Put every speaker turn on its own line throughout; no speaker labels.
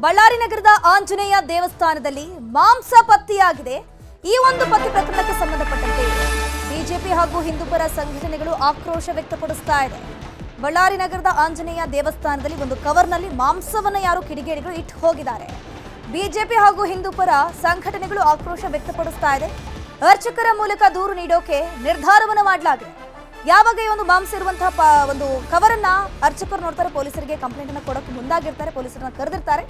ಬಳ್ಳಾರಿ ನಗರದ ಆಂಜನೇಯ ದೇವಸ್ಥಾನದಲ್ಲಿ ಮಾಂಸ ಪತ್ತೆಯಾಗಿದೆ. ಈ ಒಂದು ಪತ್ತೆ ಪ್ರಕರಣಕ್ಕೆ ಸಂಬಂಧಪಟ್ಟಂತೆ ಬಿಜೆಪಿ ಹಾಗೂ ಹಿಂದೂಪರ ಸಂಘಟನೆಗಳು ಆಕ್ರೋಶ ವ್ಯಕ್ತಪಡಿಸ್ತಾ ಇದೆ. ಬಳ್ಳಾರಿ ನಗರದ ಆಂಜನೇಯ ದೇವಸ್ಥಾನದಲ್ಲಿ ಒಂದು ಕವರ್ನಲ್ಲಿ ಮಾಂಸವನ್ನು ಯಾರು ಕಿಡಿಗೇಡಿಗಳು ಇಟ್ಟು ಹೋಗಿದ್ದಾರೆ. ಬಿಜೆಪಿ ಹಾಗೂ ಹಿಂದೂಪರ ಸಂಘಟನೆಗಳು ಆಕ್ರೋಶ ವ್ಯಕ್ತಪಡಿಸ್ತಾ ಇದೆ. ಅರ್ಚಕರ ಮೂಲಕ ದೂರು ನೀಡೋಕೆ ನಿರ್ಧಾರವನ್ನು ಮಾಡಲಾಗಿದೆ. ಯಾವಾಗ ಈ ಒಂದು ಮಾಂಸ ಇರುವಂತಹ ಒಂದು ಕವರನ್ನ ಅರ್ಚಕರು ನೋಡ್ತಾರೆ, ಪೊಲೀಸರಿಗೆ ಕಂಪ್ಲೇಂಟ್ ಅನ್ನು ಕೊಡೋಕೆ ಮುಂದಾಗಿರ್ತಾರೆ, ಪೊಲೀಸರನ್ನ ಕರೆದಿರ್ತಾರೆ.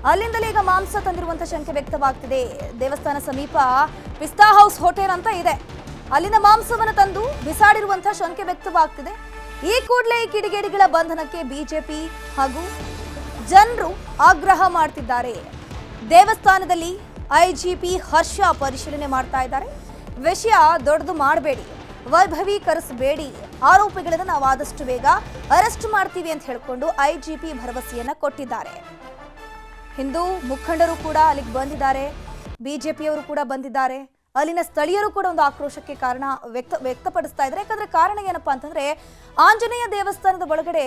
ಅಲ್ಲಿಂದಲೇ ಈಗ ಮಾಂಸ ತಂದಿರುವಂತಹ ಶಂಕೆ ವ್ಯಕ್ತವಾಗ್ತಿದೆ. ದೇವಸ್ಥಾನ ಸಮೀಪ ಪಿಸ್ತಾ ಹೌಸ್ ಹೋಟೆಲ್ ಅಂತ ಇದೆ, ಅಲ್ಲಿಂದ ಮಾಂಸವನ್ನು ತಂದು ಬಿಸಾಡಿರುವಂತಹ ಶಂಕೆ ವ್ಯಕ್ತವಾಗ್ತಿದೆ. ಈ ಕೂಡಲೇ ಈ ಕಿಡಿಗೇಡಿಗಳ ಬಂಧನಕ್ಕೆ ಬಿಜೆಪಿ ಹಾಗೂ ಜನರು ಆಗ್ರಹ ಮಾಡ್ತಿದ್ದಾರೆ. ದೇವಸ್ಥಾನದಲ್ಲಿ ಐಜಿಪಿ ಹರ್ಷ ಪರಿಶೀಲನೆ ಮಾಡ್ತಾ ಇದ್ದಾರೆ. ವಿಷಯ ದೊಡ್ಡದು ಮಾಡಬೇಡಿ, ವೈಭವೀಕರಿಸಬೇಡಿ, ಆರೋಪಿಗಳನ್ನು ನಾವು ಆದಷ್ಟು ಬೇಗ ಅರೆಸ್ಟ್ ಮಾಡ್ತೀವಿ ಅಂತ ಹೇಳಿಕೊಂಡು ಐಜಿಪಿ ಭರವಸೆಯನ್ನ ಕೊಟ್ಟಿದ್ದಾರೆ. ಹಿಂದೂ ಮುಖಂಡರು ಕೂಡ ಅಲ್ಲಿಗೆ ಬಂದಿದ್ದಾರೆ, ಬಿಜೆಪಿಯವರು ಕೂಡ ಬಂದಿದ್ದಾರೆ. ಅಲ್ಲಿನ ಸ್ಥಳೀಯರು ಕೂಡ ಒಂದು ಆಕ್ರೋಶಕ್ಕೆ ಕಾರಣ ವ್ಯಕ್ತಪಡಿಸ್ತಾ ಇದ್ದಾರೆ. ಯಾಕಂದ್ರೆ ಕಾರಣ ಏನಪ್ಪಾ ಅಂತಂದ್ರೆ, ಆಂಜನೇಯ ದೇವಸ್ಥಾನದ ಒಳಗಡೆ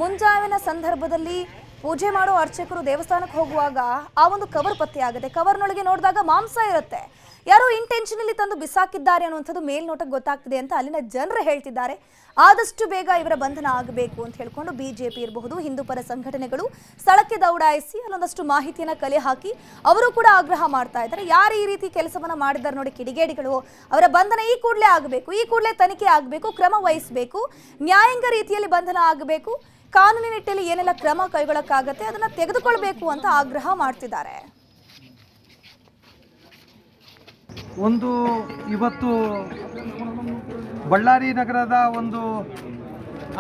ಮುಂಜಾವಿನ ಸಂದರ್ಭದಲ್ಲಿ ಪೂಜೆ ಮಾಡೋ ಅರ್ಚಕರು ದೇವಸ್ಥಾನಕ್ಕೆ ಹೋಗುವಾಗ ಆ ಒಂದು ಕವರ್ ಪತ್ತೆಯಾಗುತ್ತೆ. ಕವರ್ನೊಳಗೆ ನೋಡಿದಾಗ ಮಾಂಸ ಇರುತ್ತೆ. ಯಾರೋ ಇಂಟೆನ್ಷನಲಿ ತಂದು ಬಿಸಾಕಿದ್ದಾರೆ ಅನ್ನುವಂಥದ್ದು ಮೇಲ್ನೋಟಕ್ಕೆ ಗೊತ್ತಾಗ್ತಿದೆ ಅಂತ ಅಲ್ಲಿನ ಜನರು ಹೇಳ್ತಿದ್ದಾರೆ. ಆದಷ್ಟು ಬೇಗ ಇವರ ಬಂಧನ ಆಗಬೇಕು ಅಂತ ಹೇಳ್ಕೊಂಡು ಬಿಜೆಪಿ ಇರಬಹುದು, ಹಿಂದೂಪರ ಸಂಘಟನೆಗಳು ಸ್ಥಳಕ್ಕೆ ದೌಡಾಯಿಸಿ ಅಲ್ಲೊಂದಷ್ಟು ಮಾಹಿತಿಯನ್ನು ಕಲೆ ಹಾಕಿ ಅವರು ಕೂಡ ಆಗ್ರಹ ಮಾಡ್ತಾ ಇದ್ದಾರೆ. ಯಾರು ಈ ರೀತಿ ಕೆಲಸವನ್ನ ಮಾಡಿದ್ದಾರೆ ನೋಡಿ ಕಿಡಿಗೇಡಿಗಳು, ಅವರ ಬಂಧನ ಈ ಕೂಡಲೇ ಆಗಬೇಕು, ಈ ಕೂಡಲೇ ತನಿಖೆ ಆಗಬೇಕು, ಕ್ರಮ ವಹಿಸಬೇಕು, ನ್ಯಾಯಾಂಗ ರೀತಿಯಲ್ಲಿ ಬಂಧನ ಆಗಬೇಕು, ಕಾನೂನಿನ ನಿಟ್ಟಿನಲ್ಲಿ ಏನೆಲ್ಲ ಕ್ರಮ ಕೈಗೊಳ್ಳಕ್ಕಾಗತ್ತೆ ಅದನ್ನ ತೆಗೆದುಕೊಳ್ಬೇಕು ಅಂತ ಆಗ್ರಹ ಮಾಡ್ತಿದ್ದಾರೆ.
ಒಂದು ಇವತ್ತು ಬಳ್ಳಾರಿ ನಗರದ ಒಂದು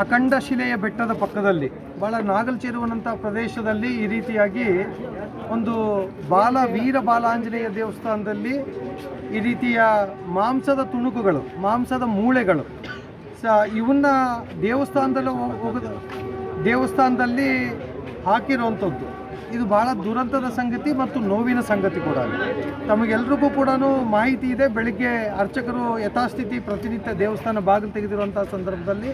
ಅಖಂಡ ಶಿಲೆಯ ಬೆಟ್ಟದ ಪಕ್ಕದಲ್ಲಿ ಭಾಳ ನಾಗಲ್ಚೆರುವನಂಥ ಪ್ರದೇಶದಲ್ಲಿ ಈ ರೀತಿಯಾಗಿ ಒಂದು ವೀರ ಬಾಲಾಂಜನೇಯ ದೇವಸ್ಥಾನದಲ್ಲಿ ಈ ರೀತಿಯ ಮಾಂಸದ ತುಣುಕುಗಳು, ಮಾಂಸದ ಮೂಳೆಗಳು ಇವನ್ನ ದೇವಸ್ಥಾನದಲ್ಲಿ ಹಾಕಿರುವಂಥದ್ದು. ಇದು ಭಾಳ ದುರಂತದ ಸಂಗತಿ ಮತ್ತು ನೋವಿನ ಸಂಗತಿ ಕೂಡ. ತಮಗೆಲ್ರಿಗೂ ಕೂಡ ಮಾಹಿತಿ ಇದೆ. ಬೆಳಿಗ್ಗೆ ಅರ್ಚಕರು ಯಥಾಸ್ಥಿತಿ ಪ್ರತಿನಿತ್ಯ ದೇವಸ್ಥಾನ ಬಾಗಿಲು ತೆಗೆದಿರುವಂಥ ಸಂದರ್ಭದಲ್ಲಿ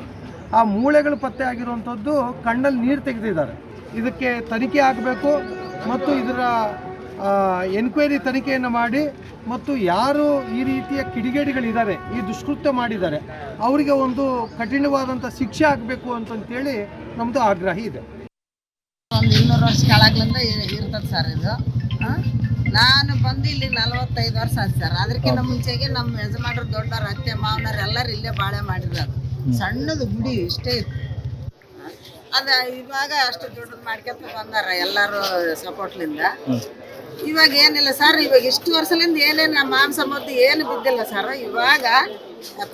ಆ ಮೂಳೆಗಳು ಪತ್ತೆ ಆಗಿರುವಂಥದ್ದು ಕಣ್ಣಲ್ಲಿ ನೀರು ತೆಗೆದಿದ್ದಾರೆ. ಇದಕ್ಕೆ ತನಿಖೆ ಆಗಬೇಕು ಮತ್ತು ಇದರ ಎನ್ಕ್ವೈರಿ ತನಿಖೆಯನ್ನು ಮಾಡಿ ಮತ್ತು ಯಾರು ಈ ರೀತಿಯ ಕಿಡಿಗೇಡಿಗಳಿದ್ದಾರೆ, ಈ ದುಷ್ಕೃತ್ಯ ಮಾಡಿದ್ದಾರೆ, ಅವರಿಗೆ ಒಂದು ಕಠಿಣವಾದಂಥ ಶಿಕ್ಷೆ ಆಗಬೇಕು ಅಂತಂತೇಳಿ ನಮ್ಮದು ಆಗ್ರಹ ಇದೆ.
ಒಂದು 200 ವರ್ಷ ಕೆಳಗ್ಲಿಂದ ಇರ್ತದೆ ಸರ್ ಇದು. ನಾನು ಬಂದು ಇಲ್ಲಿ 45 ವರ್ಷ ಆಯ್ತು ಸರ್. ಅದಕ್ಕಿಂತ ಮುಂಚೆಗೆ ನಮ್ಮ ಯಜಮಾನರು ದೊಡ್ಡವ್ರು, ಅತ್ತೆ ಮಾವನವ್ರು ಎಲ್ಲರೂ ಇಲ್ಲೇ ಬಾಳೆ ಮಾಡಿರೋದು. ಸಣ್ಣದು ಗುಡಿ ಇಷ್ಟೇ ಇತ್ತು. ಅದು ಇವಾಗ ಅಷ್ಟು ದೊಡ್ಡದು ಮಾಡ್ಕೊಂತ ಬಂದಾರ ಎಲ್ಲರೂ ಸಪೋರ್ಟ್ಲಿಂದ. ಇವಾಗ ಏನಿಲ್ಲ ಸರ್, ಇವಾಗ ಇಷ್ಟು ವರ್ಷದಿಂದ ಏನೇನು ಮಾಂಸ ಮತ್ತು ಏನು ಬಿದ್ದಿಲ್ಲ ಸರ್. ಇವಾಗ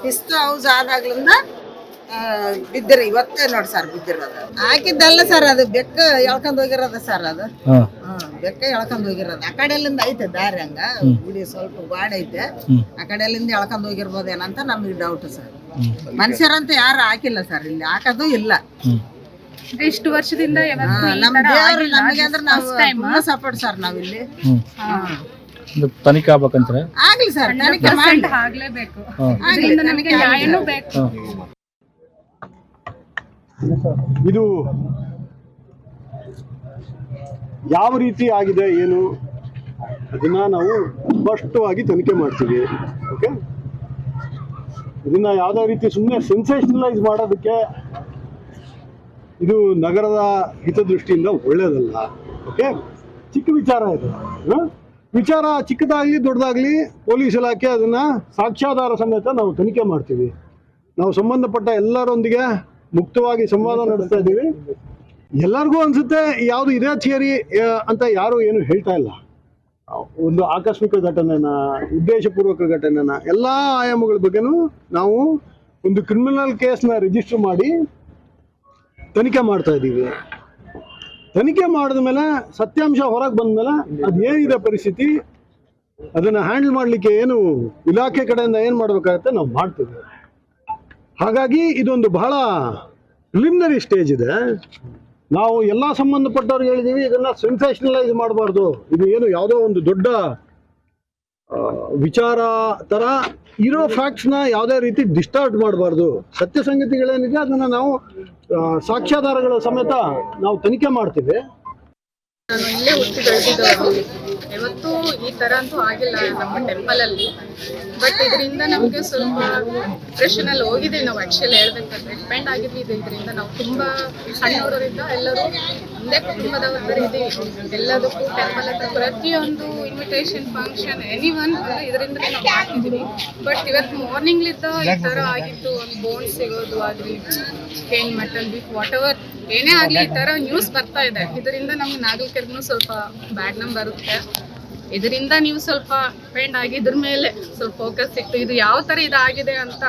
ಪಿಸ್ತಾ ಹೌಸ್ ಆದಾಗ್ಲಿಂದ ಬಿದ್ದಿರ ಇವತ್ತೇ ನೋಡಿ ಸರ್ ಬಿದ್ದಿರೋದು. ಹಾಕಿದ್ದಲ್ಲ ಸರ್, ಅದು ಬೆಕ್ಕ ಎಳ್ಕೊಂಡ್ ಹೋಗಿರೋದ ಸರ್. ಅದು ಬೆಕ್ಕ ಎಳ್ಕೊಂಡ್ ಹೋಗಿರೋದು. ಆ ಕಡೆಯಲ್ಲಿಂದ ಐತೆ ದಾರಿ, ಹಂಗ ಗುಡಿ ಸ್ವಲ್ಪ ಗಾಡಿ ಐತೆ, ಆ ಕಡೆಯಲ್ಲಿಂದ ಎಳ್ಕೊಂಡ್ ಹೋಗಿರ್ಬೋದೇನಂತ ನಮಗೆ ಡೌಟ್ ಸರ್. ಮನುಷ್ಯರಂತ ಯಾರು ಹಾಕಿಲ್ಲ ಸರ್, ಇಲ್ಲಿ ಹಾಕೋದು ಇಲ್ಲ.
ಇಷ್ಟು ವರ್ಷದಿಂದ
ನಮ್ಮ ದೇವ್ರು ನಮಗೆ ಅಂದ್ರೆ ನಾವು ಸಪೋರ್ಟ್ ಸರ್. ನಾವಿಲ್ಲಿ
ತನಿಖೆ ಆಗ್ಬೇಕಂತಾರೆ.
ಆಗ್ಲಿ ಸರ್, ತನಿಖೆ ಮಾಡಿ
ಆಗ್ಲೇಬೇಕು, ನಮಗೆ ನ್ಯಾಯನೂ ಬೇಕು.
ಇದು ಯಾವ ರೀತಿ ಆಗಿದೆ ಏನು ಅದನ್ನ ನಾವು ಸ್ಪಷ್ಟವಾಗಿ ತನಿಖೆ ಮಾಡ್ತೀವಿ. ಓಕೆ, ಇದನ್ನ ಯಾವುದೇ ರೀತಿ ಸುಮ್ಮನೆ ಸೆನ್ಸೇಷನಲೈಸ್ ಮಾಡೋದಕ್ಕೆ ಇದು ನಗರದ ಹಿತದೃಷ್ಟಿಯಿಂದ ಒಳ್ಳೆಯದಲ್ಲ. ಓಕೆ, ಚಿಕ್ಕ ವಿಚಾರ ಇದು. ವಿಚಾರ ಚಿಕ್ಕದಾಗಲಿ ದೊಡ್ಡದಾಗಲಿ ಪೊಲೀಸ್ ಇಲಾಖೆ ಅದನ್ನು ಸಾಕ್ಷ್ಯಾಧಾರ ಸಮೇತ ನಾವು ತನಿಖೆ ಮಾಡ್ತೀವಿ. ನಾವು ಸಂಬಂಧಪಟ್ಟ ಎಲ್ಲರೊಂದಿಗೆ ಮುಕ್ತವಾಗಿ ಸಂವಾದ ನಡೆಸ್ತಾ ಇದ್ದೀವಿ. ಎಲ್ಲರಿಗೂ ಅನಿಸುತ್ತೆ ಯಾವುದು ಇದೇ ಥಿಯರಿ ಅಂತ ಯಾರು ಏನು ಹೇಳ್ತಾ ಇಲ್ಲ. ಒಂದು ಆಕಸ್ಮಿಕ ಘಟನೆನ, ಉದ್ದೇಶಪೂರ್ವಕ ಘಟನೆನ, ಎಲ್ಲ ಆಯಾಮಗಳ ಬಗ್ಗೆನೂ ನಾವು ಒಂದು ಕ್ರಿಮಿನಲ್ ಕೇಸ್ನ ರಿಜಿಸ್ಟರ್ ಮಾಡಿ ತನಿಖೆ ಮಾಡ್ತಾ ಇದ್ದೀವಿ. ತನಿಖೆ ಮಾಡಿದ ಮೇಲೆ ಸತ್ಯಾಂಶ ಹೊರಗೆ ಬಂದ ಮೇಲೆ ಅದೇನಿದೆ ಪರಿಸ್ಥಿತಿ, ಅದನ್ನು ಹ್ಯಾಂಡಲ್ ಮಾಡಲಿಕ್ಕೆ ಏನು ಇಲಾಖೆ ಕಡೆಯಿಂದ ಏನು ಮಾಡಬೇಕಾಗತ್ತೆ ನಾವು ಮಾಡ್ತೀವಿ. ಹಾಗಾಗಿ ಇದೊಂದು ಬಹಳ ಪ್ರಿಲಿಮಿನರಿ ಸ್ಟೇಜ್ ಇದೆ. ನಾವು ಎಲ್ಲ ಸಂಬಂಧಪಟ್ಟವ್ರಿಗೆ ಹೇಳಿದ್ದೀವಿ, ಇದನ್ನು ಸೆನ್ಸೇಷನಲೈಸ್ ಮಾಡಬಾರ್ದು. ಇದು ಏನು ಯಾವುದೋ ಒಂದು ದೊಡ್ಡ ವಿಚಾರ ಥರ ಇರೋ ಫ್ಯಾಕ್ಟ್ಸ್ನ ಯಾವುದೇ ರೀತಿ ಡಿಸ್ಟಾರ್ಟ್ ಮಾಡಬಾರ್ದು. ಸತ್ಯ ಸಂಗತಿಗಳೇನಿದೆ ಅದನ್ನು ನಾವು ಸಾಕ್ಷ್ಯಾಧಾರಗಳ ಸಮೇತ ನಾವು ತನಿಖೆ ಮಾಡ್ತೀವಿ.
ನಾನು ಇಲ್ಲೇ ಹುಟ್ಟಿ ಬೆಳೆದಿದ್ದು ಇಲ್ಲಿ. ಯಾವತ್ತೂ ಈ ಥರ ಅಂತೂ ಆಗಿಲ್ಲ ನಮ್ಮ ಟೆಂಪಲಲ್ಲಿ. ಬಟ್ ಇದರಿಂದ ನಮಗೆ ಸ್ವಲ್ಪ ಡಿಪ್ರೆಷನಲ್ಲಿ ಹೋಗಿದ್ದೀವಿ ನಾವು. ಆ್ಯಕ್ಚುಲಿ ಹೇಳ್ಬೇಕಂದ್ರೆ ಡಿಪೆಂಡ್ ಆಗಿದ್ವಿ ಇದರಿಂದ. ನಾವು ತುಂಬ ಸಣ್ಣವರಿಂದ ಎಲ್ಲರೂ ಒಂದೇ ಕುಟುಂಬದವ್ರ ಥರ ಇದ್ದೀವಿ. ಎಲ್ಲದಕ್ಕೂ ಟೆಂಪಲ್ ಹತ್ರ ಪ್ರತಿಯೊಂದು ಇನ್ವಿಟೇಷನ್ ಫಂಕ್ಷನ್ ಎನಿವನ್ ಇದರಿಂದ ನಾವು ಮಾಡ್ತಿದ್ದೀವಿ. ಬಟ್ ಇವತ್ತು ಮಾರ್ನಿಂಗ್ಲಿದ್ದ ಈ ಥರ ಆಗಿತ್ತು. ಒಂದು ಬೋನ್ ಸಿಗೋದು ಆಗಲಿ, chicken, mutton, beef, what ever ಏನೇ ಆಗಲಿ ಈ ಥರ ನ್ಯೂಸ್ ಬರ್ತಾ ಇದೆ. ಇದರಿಂದ ನಮ್ಗೆ ನಾಗರಿಕರಿಗೂ ಸ್ವಲ್ಪ ಬ್ಯಾಡ್ ನಮ್ ಬರುತ್ತೆ. ಇದರಿಂದ ನೀವು ಸ್ವಲ್ಪ ಡಿಪೆಂಡ್ ಆಗಿ ಇದ್ರ ಮೇಲೆ ಸ್ವಲ್ಪ ಫೋಕಸ್ ಇತ್ತು. ಇದು ಯಾವ ಥರ ಇದಾಗಿದೆ ಅಂತ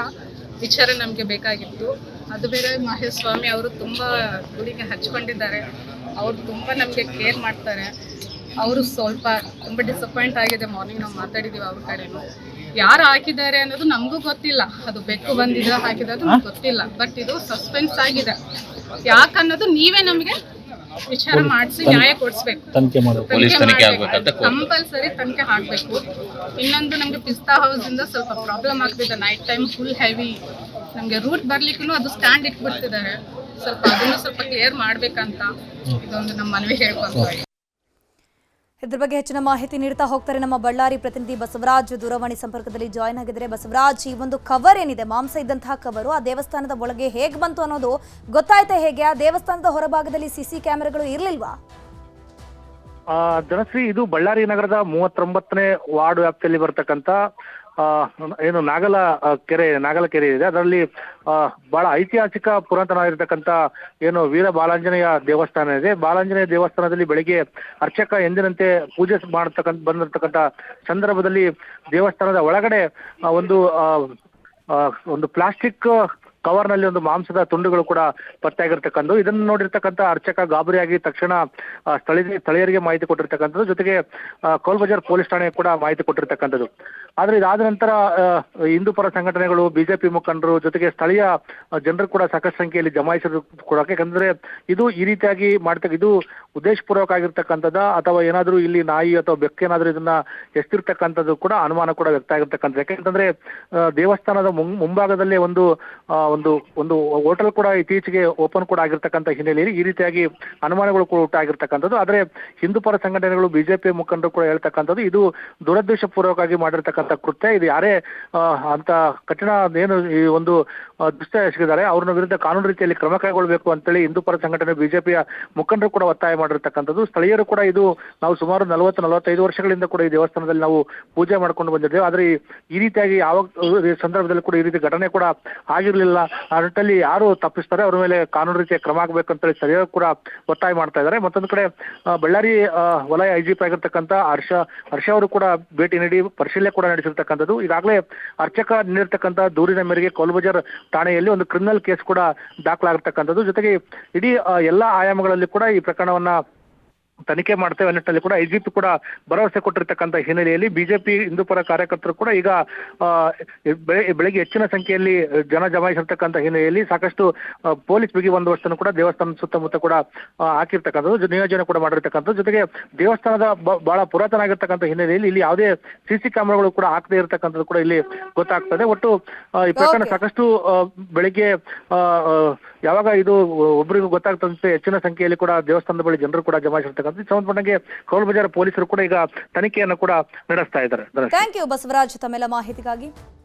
ವಿಚಾರ ನಮಗೆ ಬೇಕಾಗಿತ್ತು. ಅದು ಬೇರೆ ಮಹೇಶ್ ಸ್ವಾಮಿ ಅವರು ತುಂಬ ಗುಡಿಗೆ ಹಚ್ಕೊಂಡಿದ್ದಾರೆ. ಅವರು ತುಂಬ ನಮಗೆ ಕೇರ್ ಮಾಡ್ತಾರೆ. ಅವರು ಸ್ವಲ್ಪ ತುಂಬ ಡಿಸಪಾಯಿಂಟ್ ಆಗಿದೆ. ಮಾರ್ನಿಂಗ್ ನಾವು ಮಾತಾಡಿದ್ದೀವಿ ಅವ್ರ ಕಡೆನೂ. ಯಾರು ಹಾಕಿದ್ದಾರೆ ಅನ್ನೋದು ನಮಗೂ ಗೊತ್ತಿಲ್ಲ. ಅದು ಬೆಕ್ಕು ಬಂದಿದೆ ಹಾಕಿರೋದು ನಮ್ಗೆ ಗೊತ್ತಿಲ್ಲ. ಬಟ್ ಇದು ಸಸ್ಪೆನ್ಸ್ ಆಗಿದೆ. ಯಾಕನ್ನೋದು ನೀವೇ ನಮಗೆ ವಿಚಾರ ಮಾಡಿಸಿ ನ್ಯಾಯ ಕೊಡಿಸ್ಬೇಕು. ಕಂಪಲ್ಸರಿ ತನಿಖೆ ಹಾಕಬೇಕು. ಇನ್ನೊಂದು ನಮಗೆ ಪಿಸ್ತಾ ಹೌಸ್ ಇಂದ ಸ್ವಲ್ಪ ಪ್ರಾಬ್ಲಮ್ ಆಗ್ತಿದೆ. Night time full heavy. ನಮಗೆ ರೂಟ್ ಬರ್ಲಿಕ್ಕೂ ಅದು ಸ್ಟ್ಯಾಂಡ್ ಇಟ್ಬಿಡ್ತಿದ್ದಾರೆ. ಸ್ವಲ್ಪ ಅದನ್ನು ಸ್ವಲ್ಪ ಕ್ಲಿಯರ್ ಮಾಡ್ಬೇಕಂತ ಇದೊಂದು ನಮ್ಮ ಮನವಿ ಹೇಳ್ಕೊಂತ.
ಇದ್ರ ಬಗ್ಗೆ ಹೆಚ್ಚಿನ ಮಾಹಿತಿ ನೀಡ್ತಾ ಹೋಗ್ತಾರೆ ನಮ್ಮ ಬಳ್ಳಾರಿ ಪ್ರತಿನಿಧಿ ಬಸವರಾಜ್ ದೂರವಾಣಿ ಸಂಪರ್ಕದಲ್ಲಿ ಜಾಯ್ನ್ ಆಗಿದ್ದಾರೆ. ಬಸವರಾಜ್, ಈ ಒಂದು ಕವರ್ ಏನಿದೆ, ಮಾಂಸ ಇದ್ದಂತಹ ಕವರು ಆ ದೇವಸ್ಥಾನದ ಒಳಗೆ ಹೇಗೆ ಬಂತು ಅನ್ನೋದು ಗೊತ್ತಾಯ್ತಾ ಹೇಗೆ? ಆ ದೇವಸ್ಥಾನದ ಹೊರಭಾಗದಲ್ಲಿ ಸಿಸಿ ಕ್ಯಾಮೆರಾಗಳು ಇರಲಿಲ್ವಾ?
ಜನಶ್ರೀ, ಇದು ಬಳ್ಳಾರಿ ನಗರದ 39ನೇ ವಾರ್ಡ್ ವ್ಯಾಪ್ತಿಯಲ್ಲಿ ಬರ್ತಕ್ಕಂಥ ಏನು ನಾಗಲ ಕೆರೆ ಇದೆ. ಅದರಲ್ಲಿ ಬಹಳ ಐತಿಹಾಸಿಕ ಪುರಾತನವಾಗಿರ್ತಕ್ಕಂಥ ಏನು ವೀರ ಬಾಲಾಂಜನೇಯ ದೇವಸ್ಥಾನ ಇದೆ. ಬಾಲಾಂಜನೇಯ ದೇವಸ್ಥಾನದಲ್ಲಿ ಬೆಳಿಗ್ಗೆ ಅರ್ಚಕ ಎಂದಿನಂತೆ ಪೂಜೆ ಬಂದಿರತಕ್ಕಂಥ ಸಂದರ್ಭದಲ್ಲಿ ದೇವಸ್ಥಾನದ ಒಳಗಡೆ ಒಂದು ಪ್ಲಾಸ್ಟಿಕ್ ಕವರ್ನಲ್ಲಿ ಒಂದು ಮಾಂಸದ ತುಂಡುಗಳು ಕೂಡ ಪತ್ತೆಯಾಗಿರ್ತಕ್ಕಂಥದ್ದು. ಇದನ್ನು ನೋಡಿರ್ತಕ್ಕಂಥ ಅರ್ಚಕ ಗಾಬರಿಯಾಗಿ ತಕ್ಷಣ ಸ್ಥಳೀಯರಿಗೆ ಮಾಹಿತಿ ಕೊಟ್ಟಿರ್ತಕ್ಕಂಥದ್ದು. ಜೊತೆಗೆ ಕೋಲ್ಬಜಾರ್ ಪೊಲೀಸ್ ಠಾಣೆಗೆ ಕೂಡ ಮಾಹಿತಿ ಕೊಟ್ಟಿರ್ತಕ್ಕಂಥದ್ದು. ಆದರೆ ಇದಾದ ನಂತರ ಹಿಂದೂ ಪರ ಸಂಘಟನೆಗಳು, ಬಿಜೆಪಿ ಮುಖಂಡರು, ಜೊತೆಗೆ ಸ್ಥಳೀಯ ಜನರು ಕೂಡ ಸಾಕಷ್ಟು ಸಂಖ್ಯೆಯಲ್ಲಿ ಜಮಾಯಿಸಿದ್ರು ಕೂಡ. ಯಾಕಂದ್ರೆ ಇದು ಈ ರೀತಿಯಾಗಿ ಇದು ಉದ್ದೇಶಪೂರ್ವಕ ಆಗಿರ್ತಕ್ಕಂಥದ್ದ ಅಥವಾ ಏನಾದರೂ ಇಲ್ಲಿ ನಾಯಿ ಅಥವಾ ಬೆಕ್ಕೇನಾದರೂ ಇದನ್ನ ಎಸ್ತಿರ್ತಕ್ಕಂಥದ್ದು ಕೂಡ ಅನುಮಾನ ಕೂಡ ವ್ಯಕ್ತ ಆಗಿರ್ತಕ್ಕಂಥದ್ದು. ಯಾಕೆಂತಂದ್ರೆ ದೇವಸ್ಥಾನದ ಮುಂಭಾಗದಲ್ಲೇ ಒಂದು ಹೋಟೆಲ್ ಕೂಡ ಇತ್ತೀಚೆಗೆ ಓಪನ್ ಕೂಡ ಆಗಿರ್ತಕ್ಕಂಥ ಹಿನ್ನೆಲೆಯಲ್ಲಿ ಈ ರೀತಿಯಾಗಿ ಅನುಮಾನಗಳು ಕೂಡ ಉಂಟಾಗಿರ್ತಕ್ಕಂಥದ್ದು. ಆದರೆ ಹಿಂದೂ ಪರ ಸಂಘಟನೆಗಳು, ಬಿಜೆಪಿ ಮುಖಂಡರು ಕೂಡ ಹೇಳ್ತಕ್ಕಂಥದ್ದು ಇದು ದುರದೃಷ್ಟಪೂರ್ವಕವಾಗಿ ಮಾಡಿರ್ತಕ್ಕಂಥ ಕೃತ್ಯ. ಇದು ಯಾರೇ ಅಂತ ಕಠಿಣ ಏನು ಈ ಒಂದು ದುಷ್ಟ ಎಸಗಿದ್ದಾರೆ ಅವ್ರನ್ನ ವಿರುದ್ಧ ಕಾನೂನು ರೀತಿಯಲ್ಲಿ ಕ್ರಮ ಕೈಗೊಳ್ಳಬೇಕು ಅಂತೇಳಿ ಹಿಂದೂ ಪರ ಸಂಘಟನೆ, ಬಿಜೆಪಿಯ ಮುಖಂಡರು ಕೂಡ ಒತ್ತಾಯ ಮಾಡಿರ್ತಕ್ಕಂಥದ್ದು. ಸ್ಥಳೀಯರು ಕೂಡ ಇದು ನಾವು ಸುಮಾರು 40-45 ವರ್ಷಗಳಿಂದ ಕೂಡ ಈ ದೇವಸ್ಥಾನದಲ್ಲಿ ನಾವು ಪೂಜೆ ಮಾಡ್ಕೊಂಡು ಬಂದಿದ್ದೇವೆ. ಆದರೆ ಈ ರೀತಿಯಾಗಿ ಯಾವ ಸಂದರ್ಭದಲ್ಲಿ ಕೂಡ ಈ ರೀತಿ ಘಟನೆ ಕೂಡ ಆಗಿರಲಿಲ್ಲ. ಆ ನಿಟ್ಟಿನಲ್ಲಿ ಯಾರು ತಪ್ಪಿಸ್ತಾರೆ ಅವ್ರ ಮೇಲೆ ಕಾನೂನು ರೀತಿಯ ಕ್ರಮ ಆಗಬೇಕಂತೇಳಿ ಸ್ಥಳೀಯರು ಕೂಡ ಒತ್ತಾಯ ಮಾಡ್ತಾ ಇದ್ದಾರೆ. ಮತ್ತೊಂದು ಕಡೆ ಬಳ್ಳಾರಿ ವಲಯ ಐಜಿಪಿ ಆಗಿರ್ತಕ್ಕಂಥ ಹರ್ಷ ಅವರು ಕೂಡ ಭೇಟಿ ನೀಡಿ ಪರಿಶೀಲನೆ ಕೂಡ ನಡೆಸಿರ್ತಕ್ಕಂಥದ್ದು. ಈಗಾಗಲೇ ಅರ್ಚಕ ನೀಡಿರ್ತಕ್ಕಂಥ ದೂರಿನ ಮೇರೆಗೆ ಕೋಲ್ಬಜಾರ್ ಠಾಣೆಯಲ್ಲಿ ಒಂದು ಕ್ರಿಮಿನಲ್ ಕೇಸ್ ಕೂಡ ದಾಖಲಾಗಿರ್ತಕ್ಕಂಥದ್ದು. ಜೊತೆಗೆ ಇಡೀ ಎಲ್ಲ ಆಯಾಮಗಳಲ್ಲಿ ಕೂಡ ಈ ಪ್ರಕರಣವನ್ನ ತನಿಖೆ ಮಾಡ್ತೇವೆ ಅನ್ನಿಟ್ಟಲ್ಲಿ ಕೂಡ ಐಜಿಪಿ ಕೂಡ ಭರವಸೆ ಕೊಟ್ಟಿರ್ತಕ್ಕಂಥ ಹಿನ್ನೆಲೆಯಲ್ಲಿ ಬಿಜೆಪಿ ಹಿಂದೂ ಪರ ಕಾರ್ಯಕರ್ತರು ಕೂಡ ಈಗ ಬೆಳಗ್ಗೆ ಹೆಚ್ಚಿನ ಸಂಖ್ಯೆಯಲ್ಲಿ ಜನ ಜಮಾಯಿಸಿರ್ತಕ್ಕಂಥ ಹಿನ್ನೆಲೆಯಲ್ಲಿ ಸಾಕಷ್ಟು ಪೊಲೀಸ್ ಬಿಗಿ ಬಂದೋಬಸ್ತನ್ನು ಕೂಡ ದೇವಸ್ಥಾನದ ಸುತ್ತಮುತ್ತ ಕೂಡ ಹಾಕಿರ್ತಕ್ಕಂಥದ್ದು, ನಿಯೋಜನೆ ಕೂಡ ಮಾಡಿರ್ತಕ್ಕಂಥದ್ದು. ಜೊತೆಗೆ ದೇವಸ್ಥಾನದ ಬಹಳ ಪುರಾತನ ಆಗಿರ್ತಕ್ಕಂಥ ಹಿನ್ನೆಲೆಯಲ್ಲಿ ಇಲ್ಲಿ ಯಾವುದೇ ಸಿಸಿ ಕ್ಯಾಮೆರಾಗಳು ಕೂಡ ಹಾಕದೇ ಇರತಕ್ಕಂಥದ್ದು ಕೂಡ ಇಲ್ಲಿ ಗೊತ್ತಾಗ್ತದೆ. ಒಟ್ಟು ಈ ಪ್ರಕರಣ ಸಾಕಷ್ಟು ಬೆಳಿಗ್ಗೆ ಯಾವಾಗ ಇದು ಒಬ್ಬರಿಗೂ ಗೊತ್ತಾಗ್ತದಂತೆ ಹೆಚ್ಚಿನ ಸಂಖ್ಯೆಯಲ್ಲಿ ಕೂಡ ದೇವಸ್ಥಾನದ ಬಳಿ ಜನರು ಕೂಡ ಜಮಾಯಿಸಿರ್ತಕ್ಕಂಥ ಸಂಬಂಧಪಟ್ಟಂಗೆ ಕೋಲ್ಬಜಾರ್ ಪೊಲೀಸರು ಕೂಡ ಈಗ ತನಿಖೆಯನ್ನು ಕೂಡ ನಡೆಸ್ತಾ ಇದ್ದಾರೆ.
ಥ್ಯಾಂಕ್ ಯು ಬಸವರಾಜ್ ತಮ್ಮೆಲ್ಲ ಮಾಹಿತಿಗಾಗಿ.